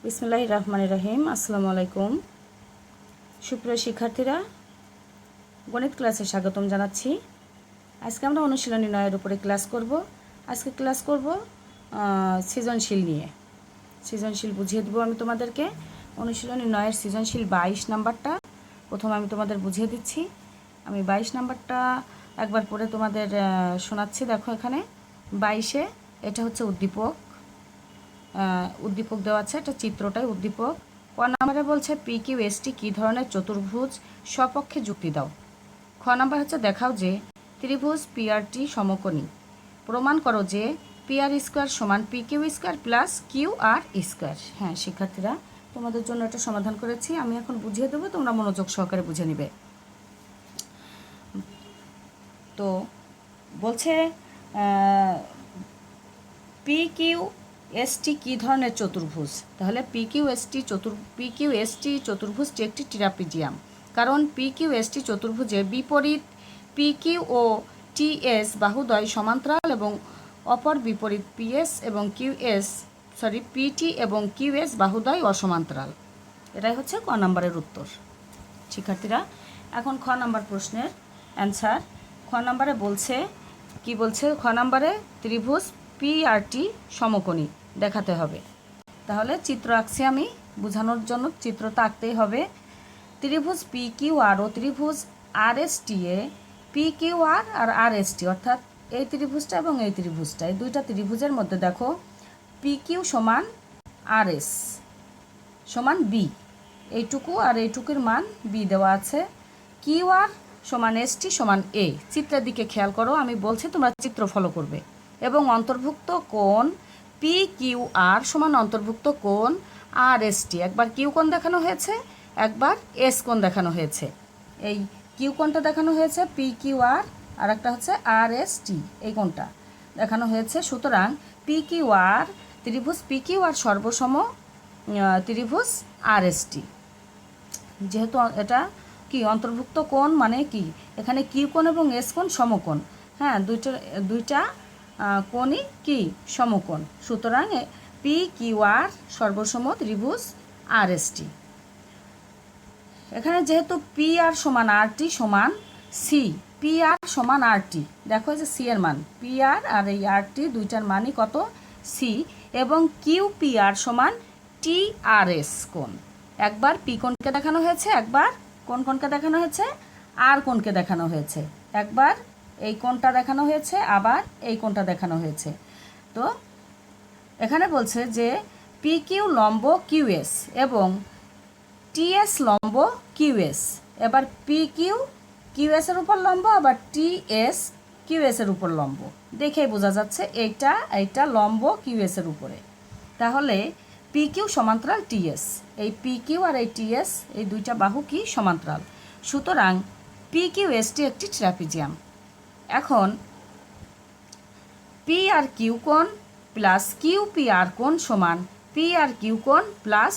বিসমিল্লাহির রহমানির রহিম। আসসালামু আলাইকুম। সুপ্রিয় শিক্ষার্থীরা, গণিত ক্লাসে স্বাগতম জানাচ্ছি। আজকে আমরা অনুশীলনী 9 উপরে ক্লাস করব। আজকে ক্লাস করব সৃজনশীল নিয়ে। সৃজনশীল বুঝিয়ে দেবো আমি তোমাদেরকে। অনুশীলনী 9 সৃজনশীল 22 নাম্বারটা প্রথম আমি তোমাদের বুঝিয়ে দিচ্ছি। আমি 22 নাম্বারটা একবার পরে তোমাদের শোনাচ্ছি। দেখো এখানে 22-এ এটা হচ্ছে উদ্দীপক। উদ্দীপক দেওয়া আছে, এটা চিত্রটাই উদ্দীপক। ক নম্বরে বলছে পি কিউ এস টি কী ধরনের চতুর্ভুজ, স্বপক্ষে যুক্তি দাও। খ নম্বর হচ্ছে দেখাও যে ত্রিভুজ পি আর টি সমকোণী। প্রমাণ করো যে পি আর স্কোয়ার সমান P Q square plus Q R square. হ্যাঁ শিক্ষার্থীরা, তোমাদের জন্য এটা সমাধান করেছি। আমি এখন বুঝিয়ে দেবো, তোমরা মনোযোগ সহকারে বুঝে নিবে। তো বলছে পি কিউ এস টি কী ধরনের চতুর্ভুজ। তাহলে পি কিউ এস টি চতুর্ভুজটি একটি ট্রাপিজিয়াম। কারণ পি কিউ এস টি চতুর্ভুজের বিপরীত পি কিউ ও টি এস বাহুদ্বয় সমান্তরাল এবং অপর বিপরীত পিএস এবং পিটি এবং কিউ এস বাহুদ্বয় অসমান্তরাল। এটাই হচ্ছে ক নম্বরের উত্তর। শিক্ষার্থীরা, এখন খ নম্বর প্রশ্নের অ্যান্সার। খ নম্বরে বলছে কি বলছে, খ নম্বরে ত্রিভুজ পি আর টি সমকোণী দেখাতে হবে। তাহলে চিত্র আঁকছি আমি, বোঝানোর জন্য চিত্রটা আঁকতেই হবে। ত্রিভুজ পি কিউ আর ও ত্রিভুজ আর এস টি এ পি কিউ আর আর আর এস টি, অর্থাৎ এই ত্রিভুজটা এবং এই ত্রিভুজটা, এই দুইটা ত্রিভুজের মধ্যে দেখো পি কিউ সমান আর এস সমান বি, এইটুকু আর এইটুকুর মান বি দেওয়া আছে। কিউ আর সমান এস টি সমান এ। চিত্রের দিকে খেয়াল করো, আমি বলছি তোমরা চিত্র ফলো করবে। এবং অন্তর্ভুক্ত কোণ পি কিউ আর সমান অন্তর্ভুক্ত কোণ আর এস টি। একবার কিউ কোণ দেখানো হয়েছে, একবার এস কোণ দেখানো হয়েছে। এই কিউ কোণটা দেখানো হয়েছে পি কিউ আর একটা হচ্ছে আর এস টি, এই কোণটা দেখানো হয়েছে। সুতরাং পি কিউ আর ত্রিভুজ পি কিউ আর সর্বসম ত্রিভুজ আর এস টি। যেহেতু এটা কি অন্তর্ভুক্ত কোণ মানে কি, এখানে কিউ কোণ এবং এস কোণ সমকোণ। হ্যাঁ, দুইটা কোণই কি সমকোণ। সুতরাং পি কিউ আর সর্বসম ত্রিভুজ আর এস টি। এখানে যেহেতু পি আর সমান আর টি সমান সি, পি আর সমান আর টি, দেখো যে সি এর মান পি আর আর এই আর টি দুইটার মানই কত সি। এবং কিউ পি আর সমান টি আর এস কোণ। একবার পি কোণকে দেখানো হয়েছে, একবার কোন কোণকে দেখানো হয়েছে, আর কোণকে দেখানো হয়েছে। একবার এই কোণটা দেখানো হয়েছে, আবার এই কোণটা দেখানো হয়েছে। তো এখানে বলছে যে পি কিউ লম্ব কিউ এস এবং টি এস লম্ব কিউ এস। এবার পি কিউ কিউ এস এর উপর লম্ব, আবার টি এস কিউ এস এর উপর লম্ব। দেখেই বোঝা যাচ্ছে এইটা লম্ব কিউ এস এর উপরে। তাহলে পি কিউ সমান্তরাল টি এস, এই পি কিউ আর এই টি এস এই দুইটা বাহু কি সমান্তরাল। সুতরাং পি কিউ এস টি একটি ট্রাপিজিয়াম। এখন পি আর কিউ কোণ প্লাস কিউ পি আর কোণ সমান পি আর কিউ কোণ প্লাস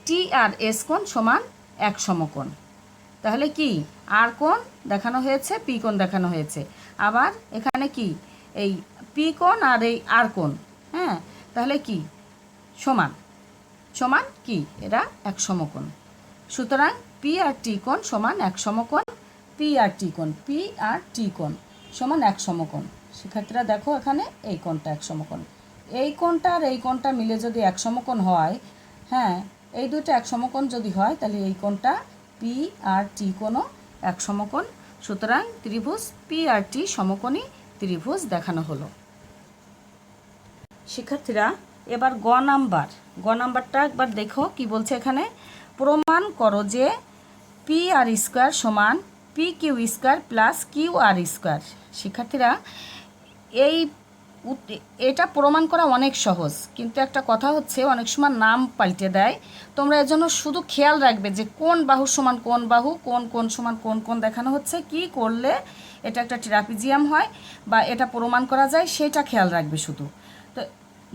টি আর এস কোণ সমান এক সমকোণ। তাহলে কি আর কোণ দেখানো হয়েছে, পি কোণ দেখানো হয়েছে, আবার এখানে কি এই পি কোণ আর এই আর কোণ। হ্যাঁ, তাহলে কি সমান সমান কি এরা এক সমকোণ। সুতরাং পি আর টি কোণ সমান এক সমকোণ। পি আর টি কোণ সমান এক সমকোণ। শিক্ষার্থীরা দেখো, এখানে এই কোণটা এক সমকোণ, এই কোণটা আর এই কোণটা মিলে যদি এক সমকোণ হয়, হ্যাঁ এই দুটো এক সমকোণ যদি হয়, তাহলে এই কোণটা পি আর টি কোণও এক সমকোণ। সুতরাং ত্রিভুজ পি আর টি সমকোণী ত্রিভুজ দেখানো হলো। শিক্ষার্থীরা, এবার গ নাম্বারটা একবার দেখো কি বলছে এখানে। প্রমাণ করো যে পি আর স্কোয়ার সমান P Q square plus Q R square. শিক্ষার্থীরা, এটা প্রমাণ করা অনেক সহজ, কিন্তু একটা কথা হচ্ছে অনেক সময় নাম পাল্টে দেয়। তোমরা এর জন্য শুধু খেয়াল রাখবে যে কোন বাহু সমান কোন বাহু, কোন কোণ সমান কোন কোণ দেখানো হচ্ছে, কি করলে এটা একটা ট্রাপিজিয়াম হয় বা এটা প্রমাণ করা যায় সেটা খেয়াল রাখবে শুধু। তো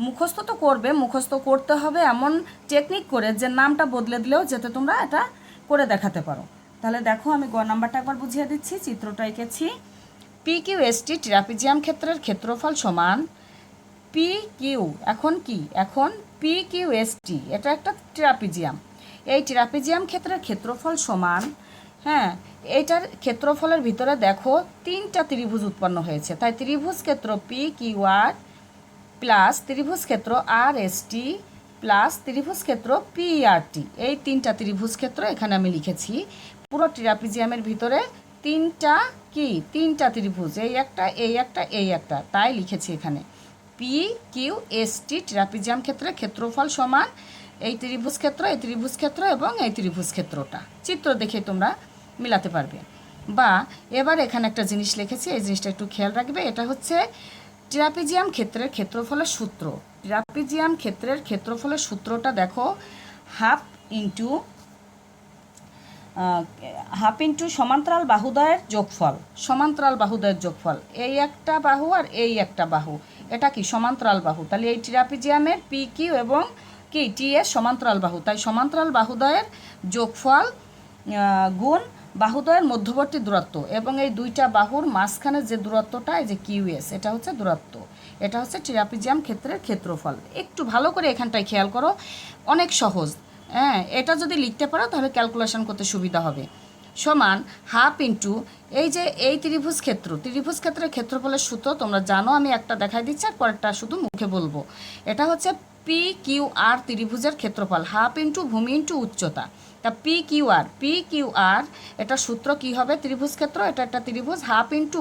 মুখস্থ তো করবে, মুখস্থ করতে হবে এমন টেকনিক করে যে নামটা বদলে দিলেও যাতে তোমরা এটা করে দেখাতে পারো। তাহলে দেখো, আমি গ নাম্বারটা একবার বুঝিয়ে দিচ্ছি। চিত্রটা এঁকেছি। P Q S T trapezium ক্ষেত্রের ক্ষেত্রফল সমান পি কিউ, এখন কি, এখন পি কিউ এস টি এটা একটা ট্রাপিজিয়াম। এই ট্রাপিজিয়াম ক্ষেত্রের ক্ষেত্রফল সমান, হ্যাঁ, এইটার ক্ষেত্রফলের ভিতরে দেখো 3টা ত্রিভুজ উৎপন্ন হয়েছে, তাই ত্রিভুজ ক্ষেত্র পি কিউ আর প্লাস ত্রিভুজ ক্ষেত্র আর এস টি প্লাস ত্রিভুজ ক্ষেত্র পি আর টি, এই 3টা ত্রিভুজ ক্ষেত্র এখানে আমি লিখেছি। পুরো ট্রাপিজিয়ামের ভিতরে 3টা ত্রিভুজ, এই একটা এই একটা এই একটা, তাই লিখেছি এখানে P Q S T trapezium ক্ষেত্রে ক্ষেত্রফল সমান এই ত্রিভুজ ক্ষেত্র, এই ত্রিভুজ ক্ষেত্র এবং এই ত্রিভুজ ক্ষেত্রটা চিত্র দেখে তোমরা মিলাতে পারবে। বা এবার এখানে একটা জিনিস লিখেছি, এই জিনিসটা একটু খেয়াল রাখবে, এটা হচ্ছে ট্রাপিজিয়াম ক্ষেত্রের ক্ষেত্রফলের সূত্র। ট্রাপিজিয়াম ক্ষেত্রের ক্ষেত্রফলের সূত্রটা দেখো হাফ ইন্টু সমান্তরাল বাহুদ্বয়ের যোগফল, সমান্তরাল বাহুদ্বয়ের যোগফল, এই একটা বাহু আর এই একটা বাহু, এটা কি সমান্তরাল বাহু, তাহলে এই ট্রাপিজিয়ামের পি কিউ এবং কি টি এর সমান্তরাল বাহু, তাই সমান্তরাল বাহুদ্বয়ের যোগফল গুণ বাহুদ্বয়ের মধ্যবর্তী দূরত্ব, এবং এই দুইটা বাহুর মাঝখানে যে দূরত্বটা, এই যে কিউএস, এটা হচ্ছে দূরত্ব, এটা হচ্ছে ট্রাপিজিয়াম ক্ষেত্রের ক্ষেত্রফল। একটু ভালো করে এখানটায় খেয়াল করো, অনেক সহজ, হ্যাঁ, এটা যদি লিখতে পারো তাহলে ক্যালকুলেশন করতে সুবিধা হবে। সমান হাফ ইন্টু এই যে এই ত্রিভুজ ক্ষেত্রের ক্ষেত্রফলের সূত্র তোমরা জানো, আমি একটা দেখাই দিচ্ছি আর পরেরটা শুধু মুখে বলবো। এটা হচ্ছে পি কিউ আর ত্রিভুজের ক্ষেত্রফল, হাফ ইন্টু ভূমি ইন্টু উচ্চতা। তা পি কিউ আর এটা সূত্র কি হবে, ত্রিভুজ ক্ষেত্র, এটা একটা ত্রিভুজ, হাফ ইন্টু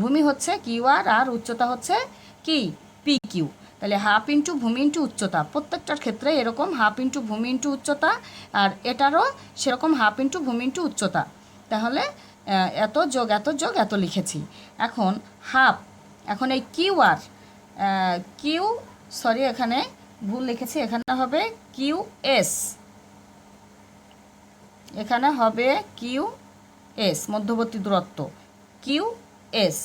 ভূমি হচ্ছে কিউ আর উচ্চতা হচ্ছে কি পি কিউ, তাহলে হাফ ইন্টু ভূমি ইন্টু উচ্চতা, প্রত্যেকটার ক্ষেত্রে এরকম হাফ ইন্টু ভূমি ইন্টু উচ্চতা, আর এটারও সেরকম হাফ ইন্টু ভূমি ইন্টু উচ্চতা, তাহলে এত যোগ এত যোগ এত লিখেছি। এখন হাফ, এখন এই এখানে ভুল লিখেছি, এখানে হবে কিউ এস, এখানে হবে কিউ এস মধ্যবর্তী দূরত্ব কিউ এস,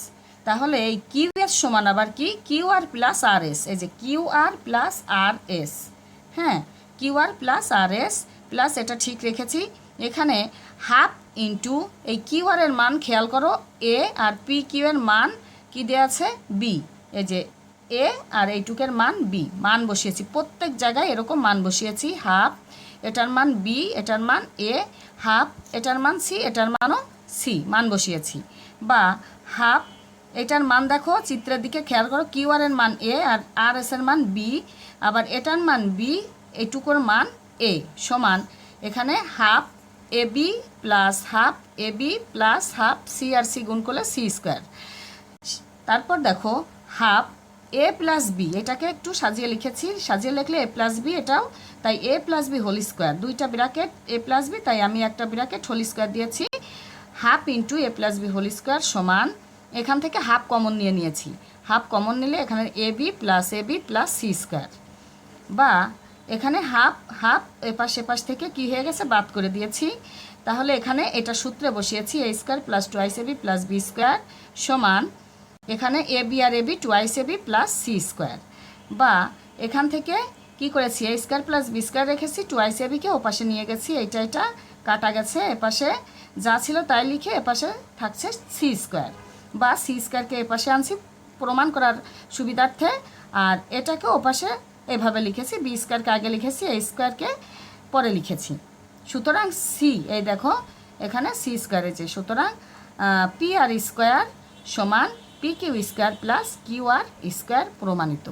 তাহলে এই কিউ এস সমান আবার কি কিউ আর প্লাস আর এস, এই যে কিউ আর প্লাস আর এস, হ্যাঁ, কিউ আর প্লাস আর এস প্লাস এটা ঠিক রেখেছি। এখানে হাফ ইন্টু এই কিউ আর এর মান খেয়াল করো এ, আর পি কিউ এর মান কি দেওয়া আছে বি, এই যে এ আর এইটুকের মান বি, মান বসিয়েছি প্রত্যেক জায়গায় এরকম মান বসিয়েছি। হাফ এটার মান বি, এটার মান এ, হাফ এটার মান সি, এটার মানও সি, মান বসিয়েছি। বা হাফ এটার মান দেখো চিত্রের দিকে খেয়াল করো, কিউ আর এর মান এ আর আর এস এর মান বি, আবার এটার মান বি, এইটুকুর মান এ, সমান এখানে হাফ এ বি প্লাস হাফ এ বি প্লাস হাফ সি আর সি গুণ করলে সি স্কোয়ার। তারপর দেখো হাফ এ প্লাস বি, এটাকে একটু সাজিয়ে লিখেছি, সাজিয়ে লিখলে এ প্লাস বি এটাও, তাই এ প্লাস বি হোল স্কোয়ার, দুইটা ব্র্যাকেট এ প্লাস বি, তাই আমি একটা ব্র্যাকেট হোল স্কোয়ার দিয়েছি। হাফ ইন্টু এ প্লাস বি হোল স্কোয়ার সমান, এখান থেকে হাফ কমন নিয়েছি, হাফ কমন নিলে এখানে A B plus C square. বা এখানে হাফ এপাশ থেকে কি হয়ে গেছে বাদ করে দিয়েছি, তাহলে এখানে এটা সূত্রে বসিয়েছি A square plus twice A B plus B square সমান এখানে এ বি আর A B twice A B plus C square. বা এখান থেকে কি করেছি A square plus B square রেখেছি, টুয়াইস এ বিকে ওপাশে নিয়ে গেছি, এটা কাটা গেছে, এপাশে যা ছিল তাই লিখে এপাশে থাকছে সি স্কোয়ার, বা সি স্কোয়ারকে এপাশে আনছি প্রমাণ করার সুবিধার্থে, আর এটাকে ওপাশে এভাবে লিখেছি, বি স্কোয়ারকে আগে লিখেছি, এ স্কোয়ারকে পরে লিখেছি। সুতরাং সি, এই দেখো এখানে সি স্কোয়ার আছে, সুতরাং পি আর স্কোয়ার সমান P Q square plus Q R square প্রমাণিত।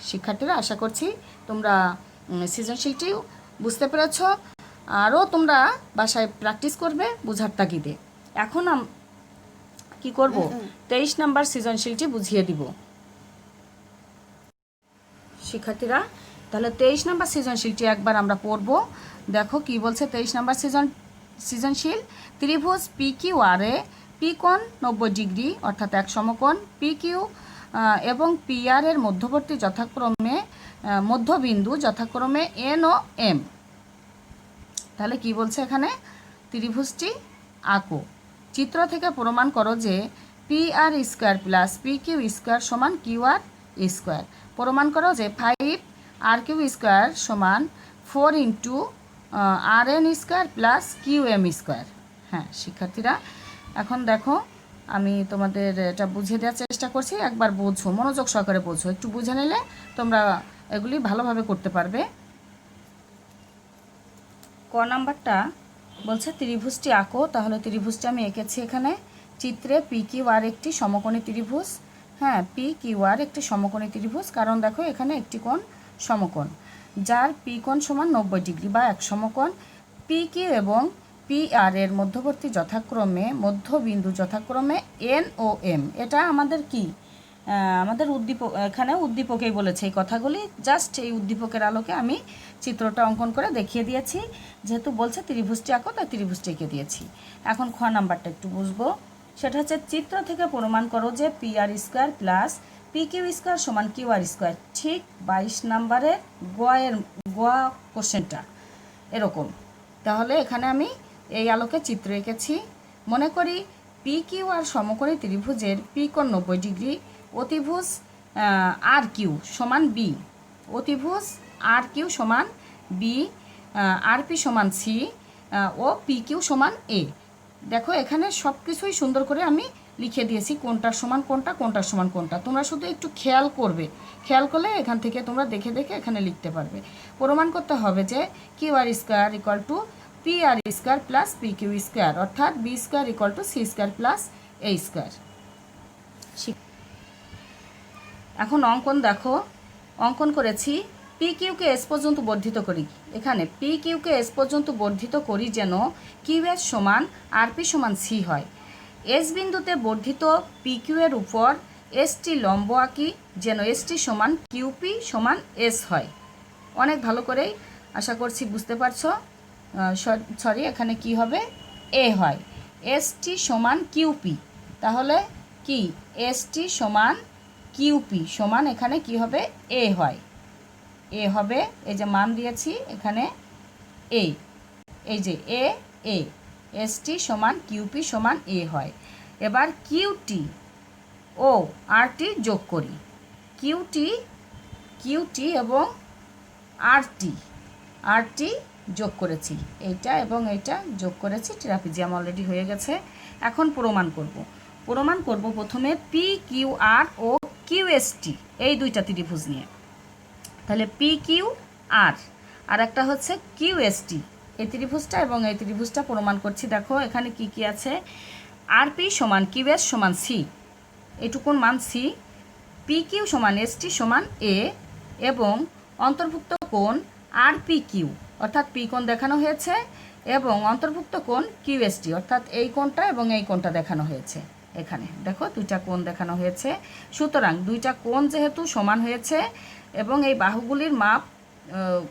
শিক্ষার্থীরা আশা করছি তোমরা সৃজনশীলটিও বুঝতে পেরেছ, আরও তোমরা বাসায় প্র্যাকটিস করবে বোঝার তাগিদে। এখন কি করব, 23 নম্বর সৃজনশীলটি বুঝিয়ে দিব শিক্ষার্থীরা। তাহলে 23 নম্বর সৃজনশীলটি একবার আমরা পড়ব। দেখো কি বলছে 23 নম্বর সৃজনশীল, ত্রিভুজ পি কিউ আর এ পি কোণ 90 ডিগ্রি অর্থাৎ এক সমকোণ, পি কিউ এবং পি আর এর মধ্যবিন্দু যথাক্রমে এন ও এম। তাহলে কি বলছে এখানে, ত্রিভুজটি আঁকো, চিত্র থেকে প্রমাণ করো যে P R square plus P Q square সমান কিউ আর স্কোয়ার। প্রমাণ করো যে 5 আর কিউ স্কোয়ার সমান 4 into R N square plus Q M square. হ্যাঁ শিক্ষার্থীরা, এখন দেখো আমি তোমাদের এটা বুঝিয়ে দেওয়ার চেষ্টা করছি, একবার বোঝো, মনোযোগ সহকারে বোঝো, একটু বুঝে নিলে তোমরা এগুলি ভালোভাবে করতে পারবে। ক নাম্বারটা বলছে ত্রিভুজটি আঁকো। তাহলে ত্রিভুজটি আমি এঁকেছি এখানে চিত্রে পি কিউ আর একটি সমকোণী ত্রিভুজ। হ্যাঁ, পি কিউ আর একটি সমকোণী ত্রিভুজ, কারণ দেখো এখানে একটি কোণ সমকোণ যার পি কোণ সমান 90 ডিগ্রি বা এক সমকোণ। পি কিউ এবং পি আর এর মধ্যবর্তী মধ্যবিন্দু যথাক্রমে এন ও এম। এটা আমাদের কি আমাদের এখানে উদ্দীপকেই বলেছে এই কথাগুলি। জাস্ট এই উদ্দীপকের আলোকে আমি চিত্রটা অঙ্কন করে দেখিয়ে দিয়েছি। যেহেতু বলছে ত্রিভুজটি আঁকো, তাই ত্রিভুজটি এঁকে দিয়েছি। এখন খ নাম্বারটা একটু বুঝবো। সেটা হচ্ছে চিত্র থেকে প্রমাণ করো যে P R square plus P Q square সমান কিউ আর স্কোয়ার। ঠিক 22 নাম্বারের গোয়া কোশ্চেনটা এরকম। তাহলে এখানে আমি এই আলোকে চিত্র এঁকেছি। মনে করি পি কিউ আর সমকোণী ত্রিভুজের পি কোণ 90 ডিগ্রি। অতিভুজ আর কিউ সমান বি। অতিভুজ আর কিউ সমান বি, আর পি সমান সি ও পি কিউ সমান এ। দেখো এখানে সব কিছুই সুন্দর করে আমি লিখে দিয়েছি, কোনটার সমান কোনটা, কোনটার সমান কোনটা। তোমরা শুধু একটু খেয়াল করবে, খেয়াল করলে এখান থেকে তোমরা দেখে দেখে এখানে লিখতে পারবে। প্রমাণ করতে হবে যে Q R square equal to P R square plus P Q square, অর্থাৎ B square equal to C square plus A square. এখন অঙ্কন দেখো, অঙ্কন করেছি পি কিউকে এস পর্যন্ত বর্ধিত করি। এখানে পি কিউকে এস পর্যন্ত বর্ধিত করি যেন কিউ এস সমান আর পি সমান সি হয়। এস বিন্দুতে বর্ধিত পি কিউ এর উপর এসটি লম্ব আঁকি যেন এসটি সমান কিউপি সমান এস হয়। অনেক ভালো করেই আশা করছি বুঝতে পারছো। সরি, এখানে কি হবে, এ হয়। এসটি সমান কিউপি, তাহলে কি এসটি সমান কিউপি সমান এখানে কি হবে, এ হয়। এ হবে, এই যে মান দিয়েছি এখানে এ, এই যে এ এসটি সমান কিউপি সমান এ হয়। এবার কিউটি ও আরটি যোগ করি। কিউটি এবং আরটি যোগ করেছি, এইটা এবং এইটা যোগ করেছি, ট্রাপিজিয়াম অলরেডি হয়ে গেছে। এখন প্রমাণ করব প্রথমে P Q R O Q S টি এই দুইটা ত্রিভুজ নিয়ে। তাহলে পি কিউ আর একটা হচ্ছে কিউ এস টি, এই ত্রিভুজটা এবং এই ত্রিভুজটা প্রমাণ করছি। দেখো এখানে কি কি আছে, আর পি সমান কিউ এস সমান সি, এটুকুন মান সি। পি কিউ সমান এস টি সমান এ এবং অন্তর্ভুক্ত কোণ আর পি কিউ অর্থাৎ পি কোণ দেখানো হয়েছে এবং অন্তর্ভুক্ত কোণ কিউ এস টি অর্থাৎ এই কোণটা এবং এই কোণটা দেখানো হয়েছে। এখানে দেখো দুইটা কোণ দেখানো হয়েছে। সুতরাং দুইটা কোণ যেহেতু সমান হয়েছে এবং এই বাহুগুলির মাপ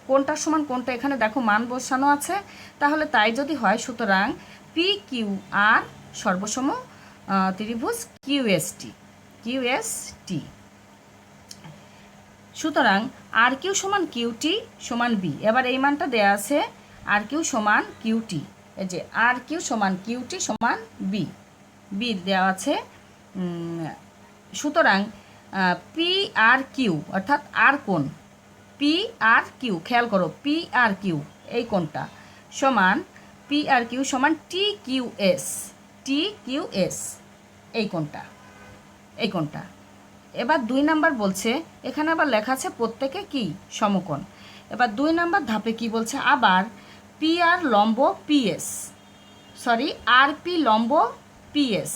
কোনটার সমান কোনটা এখানে দেখো মান বসানো আছে, তাহলে তাই যদি হয় সুতরাং পি কিউ আর সর্বসম ত্রিভুজ কিউএসটি। সুতরাং আর কিউ সমান কিউটি সমান বি। এবার এই মানটা দেয়া আছে আর কিউ সমান কিউটি, এই যে আর কিউ সমান কিউটি সমান বি দেওয়া আছে। সুতরাং পি আর কিউ অর্থাৎ আর কোণ পি আর কিউ, খেয়াল করো পি আর কিউ এই কোণটা সমান পি আর কিউ সমান টি কিউ এস এই কোণটা। এবার 2 নাম্বার বলছে, এখানে আবার লেখা আছে প্রত্যেকে কি সমকোণ। এবার 2 নাম্বার ধাপে কি বলছে, আবার পি আর লম্ব পিএস, সরি আর পি লম্ব পিএস,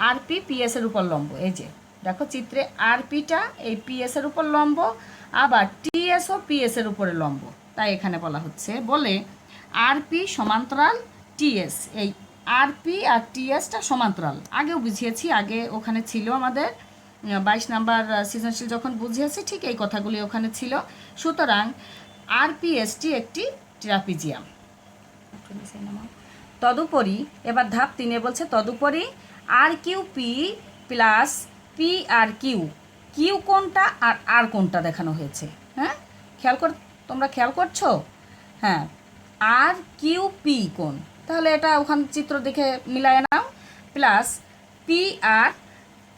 আর পি পিএস এর উপর লম্ব। এই যে দেখো চিত্রে আর পিটা এই পিএস এর উপর লম্ব, আবার টিএস ও পিএস এর উপরে লম্ব। তাই এখানে বলা হচ্ছে, বলে আর পি সমান্তরাল টিএস, এই আর পি আর টিএসটা সমান্তরাল। আগেও বুঝিয়েছি, আগে ওখানে ছিল আমাদের 22 নাম্বার সৃজনশীল যখন বুঝিয়েছি ঠিক এই কথাগুলি ওখানে ছিল। সুতরাং আর পি এস টি একটি ট্রাপিজিয়াম। তদুপরি এবার ধাপ 3 বলছে, তদুপরি আর Q P plus P R Q কোনটা আর কোনটা দেখানো হয়েছে। হ্যাঁ, তোমরা খেয়াল করছো? হ্যাঁ, আর কিউ পি কোণ, তাহলে এটা ওখান চিত্র দেখে মিলায় নাও। প্লাস পি আর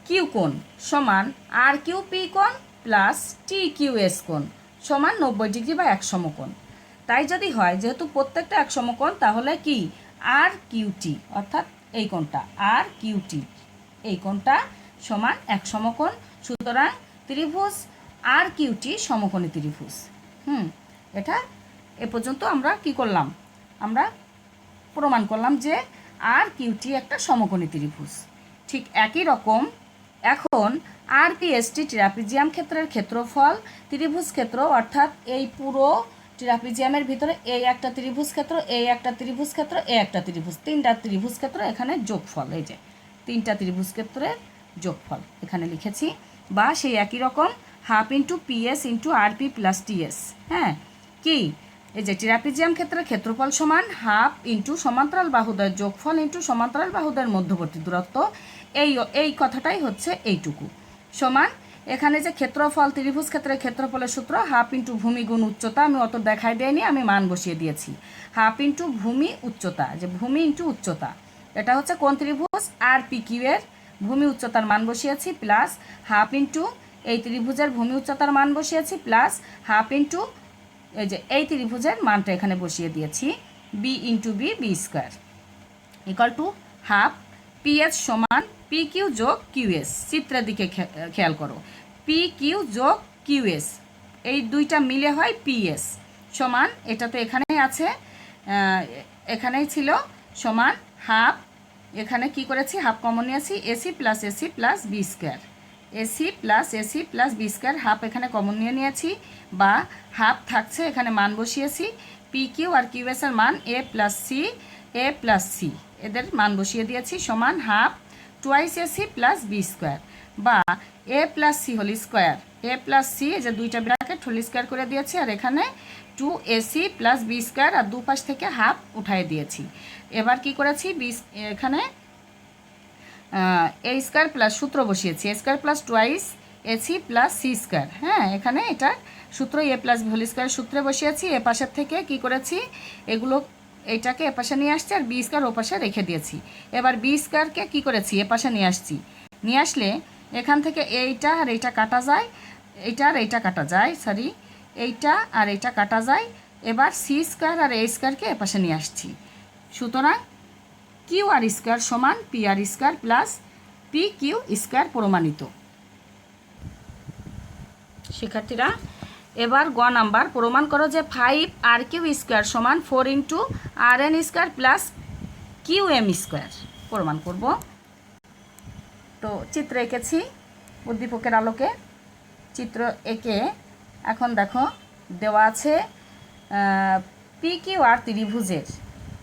কিউ কোণ সমান আর কিউ পি কোণ প্লাস টি কিউ এস কোণ সমান 90 ডিগ্রি বা এক সমকোণ। তাই যদি হয়, যেহেতু প্রত্যেকটা এক সমকোণ, তাহলে কি আর কিউটি অর্থাৎ এই কোণটা আর কিউটি এই কোণটা সমান এক সমকোণ। সুতরাং ত্রিভুজ আর কিউটি সমকোণী ত্রিভুজ। এটা এ পর্যন্ত আমরা কি করলাম, আমরা প্রমাণ করলাম যে আর কিউটি একটা সমকোণী ত্রিভুজ। ঠিক একই রকম এখন আর পি এস টি ট্রাপিজিয়াম ক্ষেত্রের ক্ষেত্রফল ত্রিভুজ ক্ষেত্র, অর্থাৎ এই পুরো ট্রাপিজিয়ামের ভিতরে এই একটা ত্রিভুজ ক্ষেত্র, এই একটা ত্রিভুজ ক্ষেত্র, এই একটা ত্রিভুজ, তিনটা ত্রিভুজ ক্ষেত্র, এখানে যোগফল, এই যে তিনটা ত্রিভুজ ক্ষেত্রের যোগফল এখানে লিখেছি। বা সেই একই রকম হাফ ইন্টু পিএস ইন্টু আর পি প্লাস টিএস। হ্যাঁ, কি এই যে ট্রাপিজিয়াম ক্ষেত্রের ক্ষেত্রফল সমান হাফ ইন্টু সমান্তরাল বাহুদ্বয়ের যোগফল ইন্টু সমান্তরাল বাহুদ্বয়ের মধ্যবর্তী দূরত্ব, এই কথাটাই হচ্ছে এইটুকু সমান। এখানে যে ক্ষেত্রফল ত্রিভুজ ক্ষেত্রের ক্ষেত্রফলের সূত্র হাফ ইন্টু ভূমি গুণ উচ্চতা, আমি অত দেখাই দেয়নি, আমি মান বসিয়ে দিয়েছি। হাফ ইন্টু ভূমি উচ্চতা, যে ভূমি ইন্টু উচ্চতা, এটা হচ্ছে কোন ত্রিভুজ আর পি কিউ এর ভূমি উচ্চতার মান বসিয়েছি, প্লাস হাফ ইন্টু এই ত্রিভুজের ভূমি উচ্চতার মান বসিয়েছি, প্লাস হাফ ইন্টু এই যে এই ত্রিভুজের মানটা এখানে বসিয়ে দিয়েছি, B into B, B square equal to half PS সমান পি কিউ যোগ কিউএস। চিত্রের দিকে খেয়াল করো, পি কিউ যোগ কিউএস এই দুইটা মিলে হয় পিএস সমান, এটা তো এখানেই আছে, এখানেই ছিল, সমান হাফ, এখানে কি করেছি হাফ কমন নিয়েছি, AC plus B square, AC plus B square, half এখানে কমন নিয়েছি, বা হাফ থাকছে, এখানে মান বসিয়েছি, পি কিউ আর কিউএস এর মান এ প্লাস সি এদের মান বসিয়ে দিয়েছি, সমান half twice AC plus B square, বা A plus C whole square, A plus C এই যে দুইটা ব্র্যাকেট হোল স্কোয়ার করে দিয়েছি, আর এখানে 2ac প্লাস বি স্কোয়ার, আর দুপাশ থেকে হাফ উঠাই দিয়েছি। এবার কি করেছি, এখানে এ স্কোয়ার প্লাস সূত্র বসিয়েছি, A square plus twice AC plus C square. হ্যাঁ, এখানে এটা সূত্র A plus B whole square সূত্রে বসিয়েছি, এ পাশের থেকে কি করেছি, এগুলো এইটাকে এ পাশে নিয়ে আসছি, আর বি স্কোয়ার ও পাশে রেখে দিয়েছি। এবার বি স্কোয়ারকে কী করেছি, এ পাশে নিয়ে আসছি, নিয়ে আসলে এখান থেকে এইটা আর এইটা কাটা যায়, এইটা আর এইটা কাটা যায়, সরি এইটা আর এইটা কাটা যায়। এবার সি স্কোয়ার আর এ স্কোয়ারকে এ পাশে নিয়ে আসছি, সুতরাং কিউ আর স্কোয়ার সমান P R square plus P Q square প্রমাণিত। শিক্ষার্থীরা এবার গ নাম্বার, প্রমাণ করো যে 5 আর কিউ স্কোয়ার সমান 4 into R N square plus Q M square প্রমাণ করব। তো চিত্র এঁকেছি উদ্দীপকের আলোকে, চিত্র এঁকে এখন দেখো দেওয়া আছে পি কিউ আর ত্রিভুজের,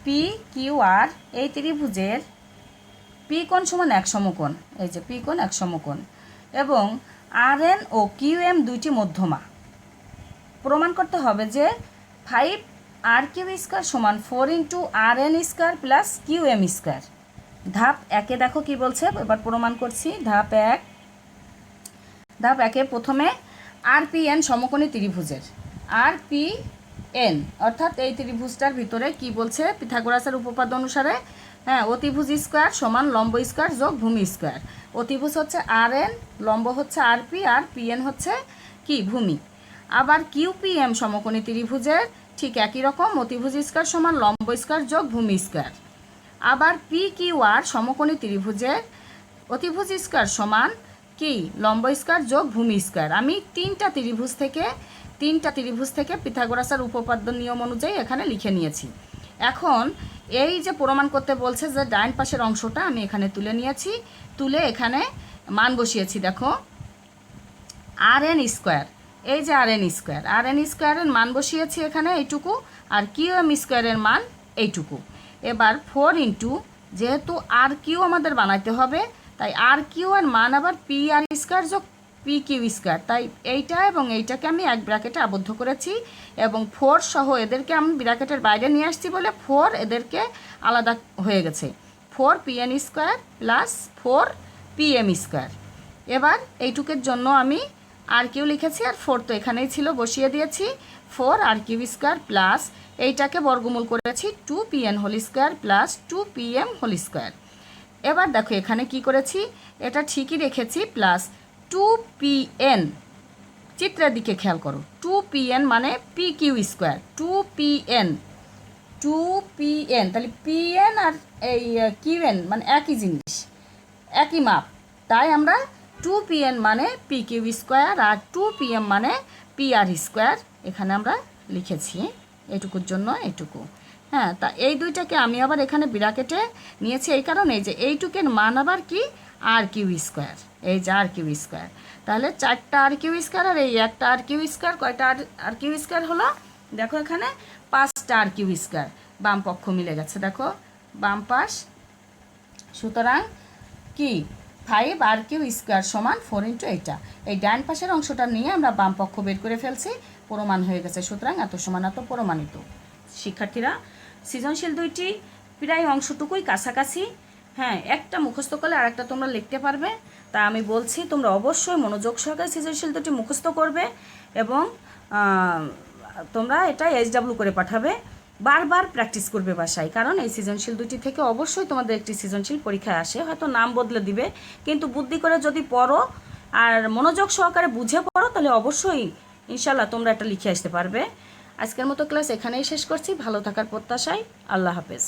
পি কিউ আর এই ত্রিভুজের পি কোণ সমান এক সমকোণ, এই যে পি কোণ এক সমকোণ, এবং আর এন ও কিউ এম দুইটি মধ্যমা। প্রমাণ করতে হবে যে 5 আর কিউ স্কোয়ার সমান 4 into R N square plus Q M square. ধাপ একে দেখো কি বলছে, এবার প্রমাণ করছি। ধাপ একে প্রথমে আর পি এন সমকোণী ত্রিভুজের, আর পি এন অর্থাৎ এই ত্রিভুজটার ভিতরে কি বলছে, পিথাগোরাসের উপপাদ্য অনুসারে, হ্যাঁ, অতিভুজ স্কোয়ার সমান লম্ব স্কোয়ার যোগ ভূমি স্কোয়ার। অতিভুজ হচ্ছে আর এন, লম্ব হচ্ছে আর পি, আর পি এন হচ্ছে কি ভূমি। আবার কিউপিএম সমকোণী ত্রিভুজের ঠিক একই রকম, অতিভুজ স্কোয়ার সমান লম্ব স্কোয়ার যোগ ভূমি স্কোয়ার। আবার পি কিউ আর সমকোণী ত্রিভুজের অতিভুজ স্কোয়ার সমান কি লম্ব স্কোয়ার যোগ ভূমি স্কোয়ার। আমি তিনটা ত্রিভুজ থেকে পিথাগোরাসের উপপাদ্য নিয়ম অনুযায়ী এখানে লিখে নিয়েছি। এখন এই যে প্রমাণ করতে বলছে যে ডাইন পাশের অংশটা আমি এখানে তুলে নিয়েছি, তুলে এখানে মান বসিয়েছি। দেখো আর এন স্কোয়ার, এই যে আর এন স্কোয়ারের মান বসিয়েছি এখানে এইটুকু, আর কিউ এম স্কোয়ারের মান এইটুকু। এবার 4 ইন্টু, যেহেতু আর কিউ আমাদের বানাইতে হবে, তাই আর কিউ এর মান আবার পি আর স্কোয়ার যোগ পি কিউ স্কোয়ার, তাই এইটা এবং এইটাকে আমি এক ব্র্যাকেটে আবদ্ধ করেছি, এবং 4 সহ এদেরকে আমি ব্র্যাকেটের বাইরে নিয়ে আসছি বলে 4 এদেরকে আলাদা হয়ে গেছে, 4 P N square plus 4 P M square. এবার এইটুকের জন্য আমি আর কিউ লিখেছি, আর 4 তো এখানেই ছিল, বসিয়ে দিয়েছি 4 আর কিউ স্কোয়ার প্লাস এইটাকে বর্গমূল করেছি 2 P N whole square plus 2 P M whole square. এবার দেখো এখানে কি করেছি, এটা ঠিকই রেখেছি, প্লাস 2 পি এন, চিত্রের দিকে খেয়াল করো, 2 পি এন মানে P Q square, 2 P N তাহলে পি এন আর এই কিউ এন মানে একই জিনিস, একই মাপ, তাই আমরা 2pn মানে PQ স্কোয়ার, আর 2pm মানে PR স্কোয়ার। এখানে আমরা লিখেছি এটুকুর জন্য এটুকু। হ্যাঁ, তা এই দুইটাকে আমি আবার এখানে ব্র্যাকেটে নিয়েছি এই কারণে যে এইটুকের মান আবার কি RQ স্কোয়ার, এই যে RQ স্কোয়ার। তাহলে 4টা RQ স্কোয়ার আর এই একটা RQ স্কোয়ার, কয়টা RQ স্কোয়ার হলো? দেখো এখানে 5টা RQ স্কোয়ার, বাম পক্ষ মিলে গেছে, দেখো বাম পাশ। সুতরাং কি 5RQ স্কোয়ার সমান 4 ইন্টু এইটা, এই ডান পাশের অংশটা নিয়ে আমরা বাম পক্ষ বের করে ফেলছি, প্রমাণ হয়ে গেছে। সুতরাং এত সমান এত প্রমাণিত। শিক্ষার্থীরা, সৃজনশীল দুইটি প্রায় অংশটুকুই কাছাকাছি। হ্যাঁ, একটা মুখস্থ করলে আর একটা তোমরা লিখতে পারবে। তা আমি বলছি তোমরা অবশ্যই মনোযোগ সহকারে সৃজনশীল দুটি মুখস্থ করবে এবং তোমরা এটা SW করে পাঠাবে, বারবার প্র্যাকটিস করবে বাসায়। কারণ এই সৃজনশীল দুটি থেকে অবশ্যই তোমাদের একটি সৃজনশীল পরীক্ষায় আসে, হয়তো নাম বদলে দিবে, কিন্তু বুদ্ধি করে যদি পড়ো আর মনোযোগ সহকারে বুঝে পড়ো তাহলে অবশ্যই ইনশাল্লাহ তোমরা এটা লিখে আসতে পারবে। আজকের মতো ক্লাস এখানেই শেষ করছি। ভালো থাকার প্রত্যাশায়। আল্লাহ হাফেজ।